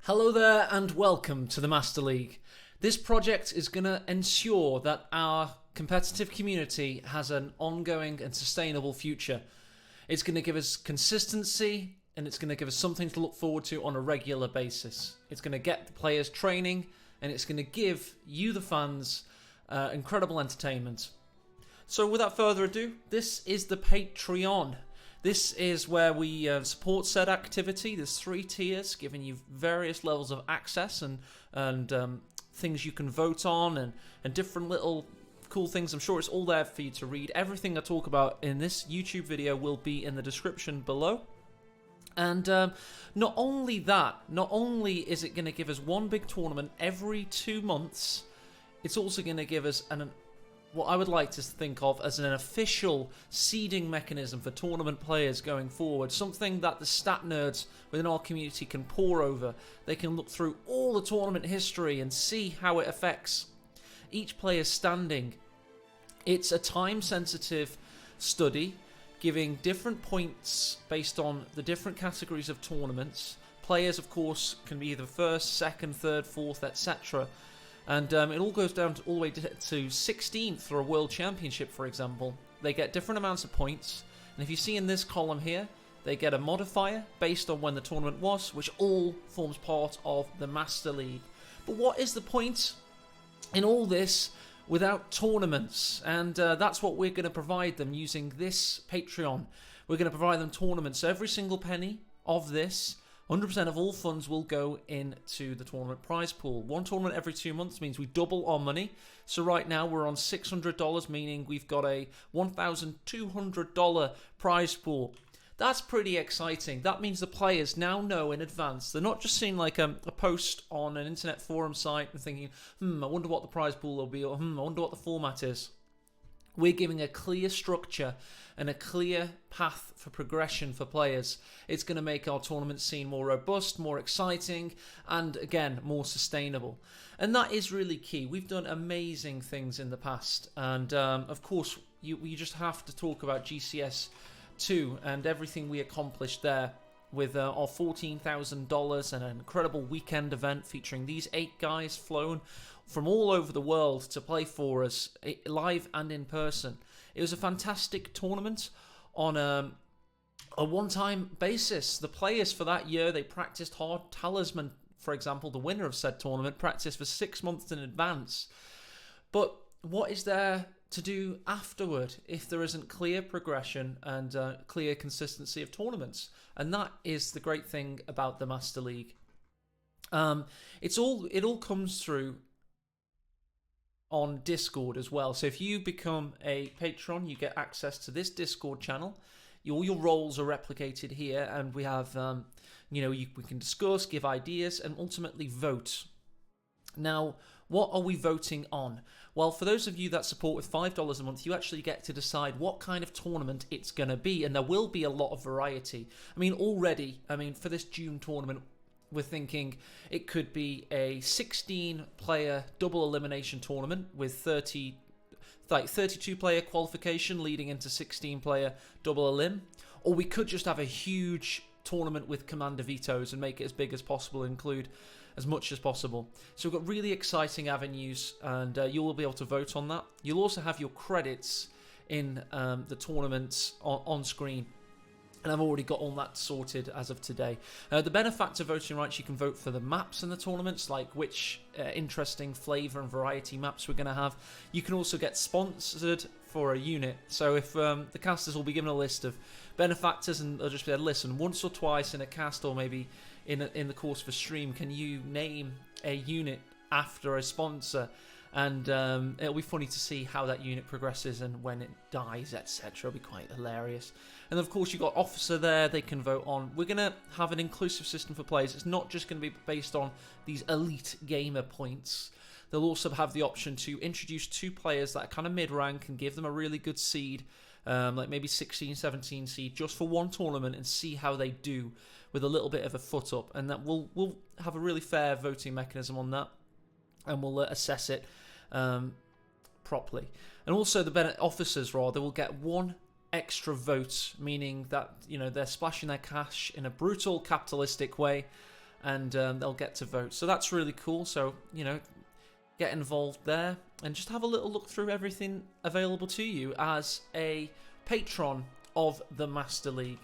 Hello there and welcome to the Master League. This project is going to ensure that our competitive community has an ongoing and sustainable future. It's going to give us consistency and it's going to give us something to look forward to on a regular basis. It's going to get the players training and it's going to give you, the fans, incredible entertainment. So without further ado, this is the Patreon. This is where we support said activity. There's 3 tiers giving you various levels of access and things you can vote on and different little cool things. I'm sure it's all there for you to read. Everything I talk about in this YouTube video will be in the description below. And not only is it going to give us one big tournament every 2 months, it's also going to give us what I would like to think of as an official seeding mechanism for tournament players going forward. Something that the stat nerds within our community can pore over. They can look through all the tournament history and see how it affects each player's standing. It's a time-sensitive study giving different points based on the different categories of tournaments. Players, of course, can be either first, second, third, fourth, etc. And it all goes down all the way to 16th for a World Championship, for example. They get different amounts of points. And if you see in this column here, they get a modifier based on when the tournament was, which all forms part of the Master League. But what is the point in all this without tournaments? And that's what we're going to provide them using this Patreon. We're going to provide them tournaments. So every single penny of this, 100% of all funds will go into the tournament prize pool. One tournament every 2 months means we double our money. So right now we're on $600, meaning we've got a $1,200 prize pool. That's pretty exciting. That means the players now know in advance. They're not just seeing like a post on an internet forum site and thinking, I wonder what the prize pool will be, or I wonder what the format is. We're giving a clear structure and a clear path for progression for players. It's going to make our tournament scene more robust, more exciting, and again, more sustainable. And that is really key. We've done amazing things in the past. And of course, you just have to talk about GCS 2 and everything we accomplished there with our $14,000 and an incredible weekend event featuring these 8 guys flown from all over the world to play for us, live and in person. It was a fantastic tournament on a one-time basis. The players for that year, they practiced hard. Talisman, for example, the winner of said tournament, practiced for 6 months in advance. But what is there to do afterward if there isn't clear progression and clear consistency of tournaments? And that is the great thing about the Master League. It all comes through on Discord as well. So if you become a patron, you get access to this Discord channel. All your roles are replicated here, and we have, we can discuss, give ideas, and ultimately vote. Now, what are we voting on? Well, for those of you that support with $5 a month, you actually get to decide what kind of tournament it's going to be, and there will be a lot of variety. Already, for this June tournament, we're thinking it could be a 16-player double elimination tournament with 32-player qualification leading into 16-player double elim. Or we could just have a huge tournament with commander vetoes and make it as big as possible, include as much as possible. So we've got really exciting avenues, and you will be able to vote on that. You'll also have your credits in the tournaments on screen. And I've already got all that sorted as of today. The benefactor voting rights, you can vote for the maps in the tournaments, like which interesting flavour and variety maps we're going to have. You can also get sponsored for a unit. So if the casters will be given a list of benefactors, and they'll just be able to listen once or twice in a cast, or maybe in the course of a stream, can you name a unit after a sponsor? And it'll be funny to see how that unit progresses and when it dies, etc. It'll be quite hilarious. And of course, you've got officer there they can vote on. We're going to have an inclusive system for players. It's not just going to be based on these elite gamer points. They'll also have the option to introduce 2 players that are kind of mid-rank and give them a really good seed, like maybe 16, 17 seed, just for one tournament, and see how they do with a little bit of a foot up. And that we'll have a really fair voting mechanism on that, and we'll assess it properly. And also the officers will get 1 extra vote, meaning that they're splashing their cash in a brutal capitalistic way and they'll get to vote. So that's really cool. So, get involved there and just have a little look through everything available to you as a patron of the Master League.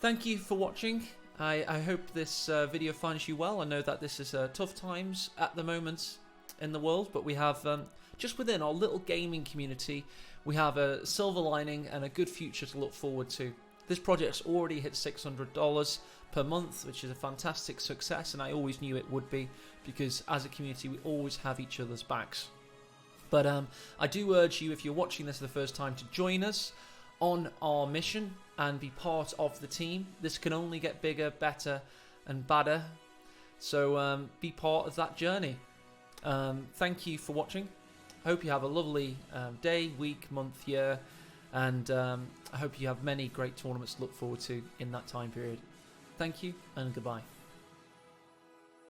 Thank you for watching. I hope this video finds you well. I know that this is tough times at the moment in the world, but we have, just within our little gaming community, we have a silver lining and a good future to look forward to. This project's already hit $600 per month, which is a fantastic success, and I always knew it would be, because as a community we always have each other's backs. But I do urge you, if you're watching this for the first time, to join us on our mission and be part of the team. This can only get bigger, better and badder, so be part of that journey. Thank you for watching. I hope you have a lovely day, week, month, year, and I hope you have many great tournaments to look forward to in that time period. Thank you and goodbye.